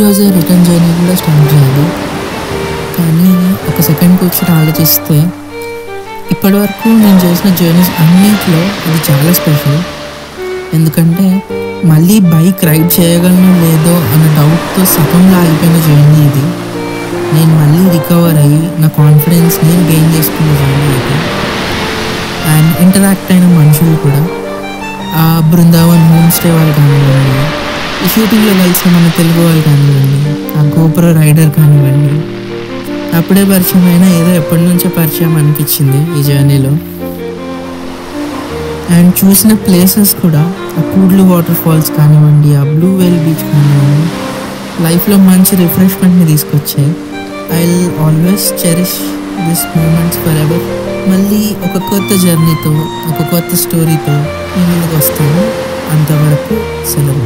ఈరోజే return journey కూడా start చేయాలి. కానీ ఒక సెకండ్ కూర్చొని ఆలోచిస్తే ఇప్పటివరకు నేను చేసిన జర్నీస్ అన్నింటిలో అది చాలా స్పెషల్. ఎందుకంటే మళ్ళీ బైక్ రైడ్ చేయగలను లేదో అన్న డౌట్తో సగంలో ఆగిపోయిన జర్నీ ఇది. నేను మళ్ళీ రికవర్ అయ్యి నా కాన్ఫిడెన్స్ నేను గెయిన్ చేసుకున్న జర్నీ ఇది. అండ్ ఇంటరాక్ట్ అయిన మనుషులు కూడా, ఆ బృందావన్ హోమ్ స్టే వాళ్ళు కానివ్వండి, ఈ షూటింగ్లో కలిసిన మన తెలుగు వాళ్ళు కానివ్వండి, ఆ గోప్రో రైడర్ కానివ్వండి, అప్పుడే పరిచయం అయినా ఏదో ఎప్పటి నుంచో పరిచయం అనిపించింది ఈ జర్నీలో. అండ్ చూసిన ప్లేసెస్ కూడా, ఆ కూడ్లు వాటర్ ఫాల్స్ కానివ్వండి, ఆ బ్లూ వేల్ బీచ్ కానివ్వండి, లైఫ్లో మంచి రిఫ్రెష్మెంట్ని తీసుకొచ్చాయి. I will always cherish this moments forever. మళ్ళీ ఒక కొత్త జర్నీతో, ఒక కొత్త స్టోరీతో మీ ముందుకు వస్తాను. అంతవరకు సెలవు.